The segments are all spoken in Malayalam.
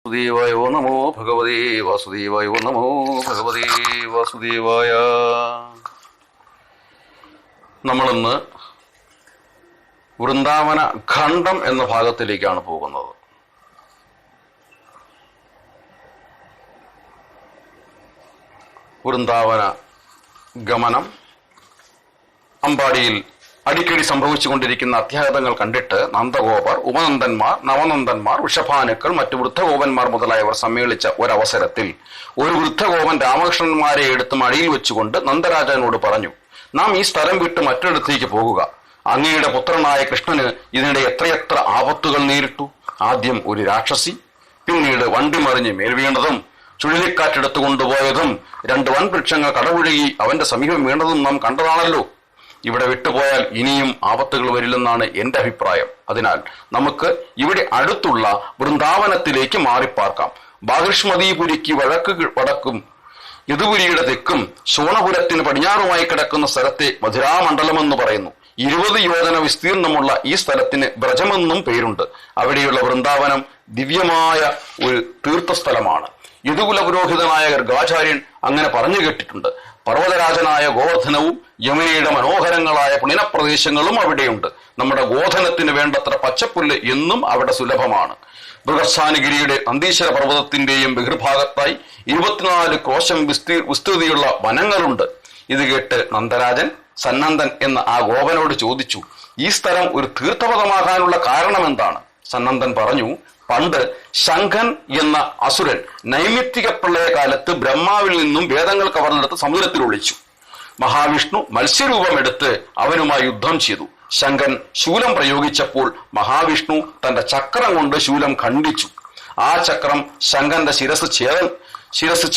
വാസുദേവായ നമോ ഭഗവതേ വാസുദേവായ നമോ ഭഗവതേ വാസുദേവായ. നമ്മളിന്ന് വൃന്ദാവന ഖണ്ഡം എന്ന ഭാഗത്തിലേക്കാണ് പോകുന്നത്. വൃന്ദാവന ഗമനം, അമ്പാടിയിൽ അടിക്കടി സംഭവിച്ചുകൊണ്ടിരിക്കുന്ന അത്യാഹിതങ്ങൾ കണ്ടിട്ട് നന്ദഗോപർ, ഉപനന്ദന്മാർ, നവനന്ദന്മാർ, വൃഷഭാനുക്കൾ, മറ്റു വൃദ്ധഗോപന്മാർ മുതലായവർ സമ്മേളിച്ച ഒരവസരത്തിൽ ഒരു വൃദ്ധഗോപൻ രാമകൃഷ്ണന്മാരെ എടുത്ത് മടിയിൽ വെച്ചുകൊണ്ട് നന്ദരാജനോട് പറഞ്ഞു, നാം ഈ സ്ഥലം വിട്ട് മറ്റൊരിടത്തേക്ക് പോകുക. അങ്ങയുടെ പുത്രനായ കൃഷ്ണന് ഇതിനിടെ എത്രയെത്ര ആപത്തുകൾ നേരിട്ടു. ആദ്യം ഒരു രാക്ഷസി, പിന്നീട് വണ്ടി മറിഞ്ഞ് മേൽവീണതും, ചുഴലിക്കാറ്റെടുത്തു കൊണ്ടുപോയതും, 2 വൻവൃക്ഷങ്ങൾ കടപുഴകി അവന്റെ സമീപം വീണതും നാം കണ്ടതാണല്ലോ. ഇവിടെ വിട്ടുപോയാൽ ഇനിയും ആപത്തുകൾ വരില്ലെന്നാണ് എന്റെ അഭിപ്രായം. അതിനാൽ നമുക്ക് ഇവിടെ അടുത്തുള്ള വൃന്ദാവനത്തിലേക്ക് മാറിപ്പാർക്കാം. ബാഹിഷ്മതീപുരിക്ക് വടക്കും യദുപുരിയുടെ തെക്കും ശോണപുരത്തിന് പടിഞ്ഞാറുമായി കിടക്കുന്ന സ്ഥലത്തെ മധുരാമണ്ഡലമെന്ന് പറയുന്നു. 20 യോജന വിസ്തീർണമുള്ള ഈ സ്ഥലത്തിന് ബ്രജമെന്നും പേരുണ്ട്. അവിടെയുള്ള വൃന്ദാവനം ദിവ്യമായ ഒരു തീർത്ഥസ്ഥലമാണ്. യദുകുല പുരോഹിതനായ ഗർഗാചാര്യൻ അങ്ങനെ പറഞ്ഞു കേട്ടിട്ടുണ്ട്. പർവ്വതരാജനായ ഗോവർദ്ധനവും യമുനയുടെ മനോഹരങ്ങളായ പുണിനപ്രദേശങ്ങളും അവിടെയുണ്ട്. നമ്മുടെ ഗോധനത്തിന് വേണ്ടത്ര പച്ചപ്പുല്ല് എന്നും അവിടെ സുലഭമാണ്. ബൃഹസ്ഥാനഗിരിയുടെ നന്ദീശ്വര പർവ്വതത്തിന്റെയും ബഹിർഭാഗത്തായി 24 ക്രോശം വിസ്തൃതിയുള്ള വനങ്ങളുണ്ട്. ഇത് കേട്ട് നന്ദരാജൻ സന്നന്ദൻ എന്ന ആ ഗോപനോട് ചോദിച്ചു, ഈ സ്ഥലം ഒരു തീർത്ഥപദമാകാനുള്ള കാരണം എന്താണ്? സന്നന്ദൻ പറഞ്ഞു, പണ്ട് ശംഖൻ എന്ന അസുരൻ നൈമിത്തിക പ്രളയ കാലത്ത് ബ്രഹ്മാവിൽ നിന്നും വേദങ്ങൾ കവർന്നെടുത്ത് സമുദ്രത്തിൽ ഒളിച്ചു. മഹാവിഷ്ണു മത്സ്യരൂപമെടുത്ത് അവനുമായി യുദ്ധം ചെയ്തു. ശംഖൻ ശൂലം പ്രയോഗിച്ചപ്പോൾ മഹാവിഷ്ണു തന്റെ ചക്രം കൊണ്ട് ശൂലം ഖണ്ഡിച്ചു. ആ ചക്രം ശംഖന്റെ ശിരസ്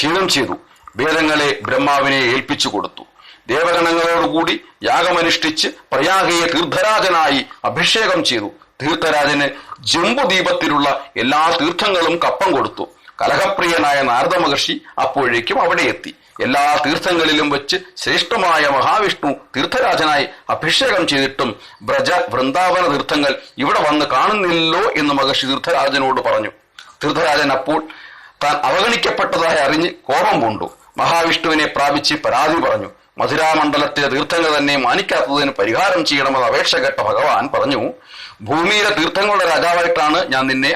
ഛേദം ചെയ്തു. വേദങ്ങളെ ബ്രഹ്മാവിനെ ഏൽപ്പിച്ചു കൊടുത്തു. ദേവഗണങ്ങളോടുകൂടി യാഗമനുഷ്ഠിച്ച് പ്രയാഗയെ തീർത്ഥരാജനായി അഭിഷേകം ചെയ്തു. തീർത്ഥരാജന് ജംബുദ്വീപത്തിലുള്ള എല്ലാ തീർത്ഥങ്ങളും കപ്പം കൊടുത്തു. കലഹപ്രിയനായ നാരദ മഹർഷി അപ്പോഴേക്കും അവിടെ എത്തി. എല്ലാ തീർത്ഥങ്ങളിലും വെച്ച് ശ്രേഷ്ഠമായ മഹാവിഷ്ണു തീർത്ഥരാജനായി അഭിഷേകം ചെയ്തിട്ടും വൃന്ദാവന തീർത്ഥങ്ങൾ ഇവിടെ വന്ന് കാണുന്നില്ലല്ലോ എന്ന് മഹർഷി തീർത്ഥരാജനോട് പറഞ്ഞു. തീർത്ഥരാജൻ അപ്പോൾ താൻ അവഗണിക്കപ്പെട്ടതായി അറിഞ്ഞ് കോപം പൂണ്ടു. മഹാവിഷ്ണുവിനെ പ്രാപിച്ച് പരാതി പറഞ്ഞു. മധുരാമണ്ഡലത്തിലെ തീർത്ഥങ്ങൾ തന്നെ മാനിക്കാത്തതിന് പരിഹാരം ചെയ്യണമെന്ന് അപേക്ഷ കേട്ട ഭഗവാൻ പറഞ്ഞു, ഭൂമിയിലെ തീർത്ഥങ്ങളുടെ രാജാവായിട്ടാണ് ഞാൻ നിന്നെ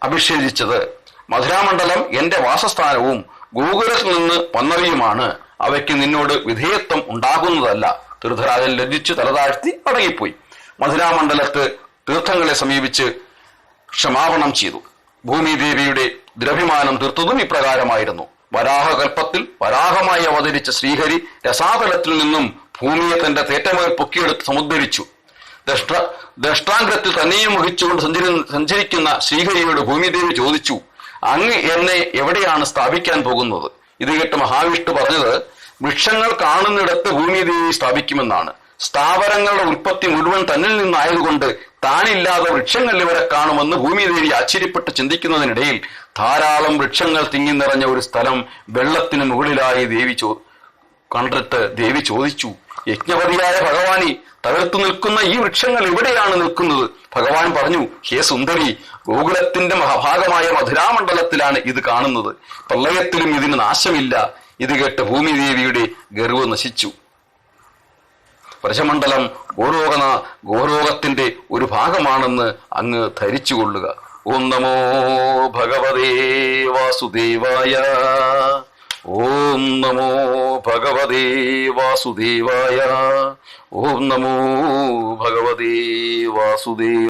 അഭിഷേചിച്ചത്. മധുരാമണ്ഡലം എന്റെ വാസസ്ഥാനവും ഗോകുലത്തിൽ നിന്ന് വന്നവയുമാണ്. അവയ്ക്ക് നിന്നോട് വിധേയത്വം ഉണ്ടാകുന്നതല്ല. തീർത്ഥരാജൻ ലജ്ജിച്ച് തലതാഴ്ത്തി മടങ്ങിപ്പോയി. മധുരാമണ്ഡലത്ത് തീർത്ഥങ്ങളെ സമീപിച്ച് ക്ഷമാപണം ചെയ്തു. ഭൂമിദേവിയുടെ ദ്രവ്യമാനം തീർത്തതും ഇപ്രകാരമായിരുന്നു. വരാഹകൽപ്പത്തിൽ വരാഹമായി അവതരിച്ച ശ്രീഹരി രസാതലത്തിൽ നിന്നും ഭൂമിയെ തന്റെ തേറ്റമേൽ പൊക്കിയെടുത്ത് സമുദ്ധരിച്ചു. ദഷ്ടാഗ്രത്തിൽ തന്നെയും വഹിച്ചുകൊണ്ട് സഞ്ചരിക്കുന്ന ശ്രീഹരിയോട് ഭൂമിദേവി ചോദിച്ചു, അങ്ങ് എന്നെ എവിടെയാണ് സ്ഥാപിക്കാൻ പോകുന്നത്? ഇത് കേട്ട് മഹാവിഷ്ണു പറഞ്ഞത്, വൃക്ഷങ്ങൾ കാണുന്നിടത്ത് ഭൂമിദേവി സ്ഥാപിക്കുമെന്നാണ്. സ്ഥാവരങ്ങളുടെ ഉൽപ്പത്തി മുഴുവൻ തന്നിൽ നിന്നായതുകൊണ്ട് താനില്ലാതെ വൃക്ഷങ്ങൾ ഇവരെ കാണുമെന്ന് ഭൂമിദേവി ആശ്ചര്യപ്പെട്ട് ചിന്തിക്കുന്നതിനിടയിൽ ധാരാളം വൃക്ഷങ്ങൾ തിങ്ങി നിറഞ്ഞ ഒരു സ്ഥലം വെള്ളത്തിന് മുകളിലായി കണ്ടിട്ട് ദേവി ചോദിച്ചു, യജ്ഞപതിയായ ഭഗവാനെ, തകർത്തു നിൽക്കുന്ന ഈ വൃക്ഷങ്ങൾ എവിടെയാണ് നിൽക്കുന്നത്? ഭഗവാൻ പറഞ്ഞു, ഹേ സുന്ദരി, ഗോകുലത്തിന്റെ മഹാഭാഗമായ മധുരാമണ്ഡലത്തിലാണ് ഇത് കാണുന്നത്. പ്രളയത്തിലും ഇതിന് നാശമില്ല. ഇത് കേട്ട് ഭൂമിദേവിയുടെ ഗർവ് നശിച്ചു. വ്രജമണ്ഡലം ഗോലോകത്തിന്റെ ഒരു ഭാഗമാണെന്ന് അങ്ങ് ധരിച്ചുകൊള്ളുക. ഓം നമോ ഭഗവതേ വാസുദേവായ. ഓം നമോ ഭഗവതേ വാസുദേവായ. ഓം നമോ ഭഗവതേ വാസുദേവ.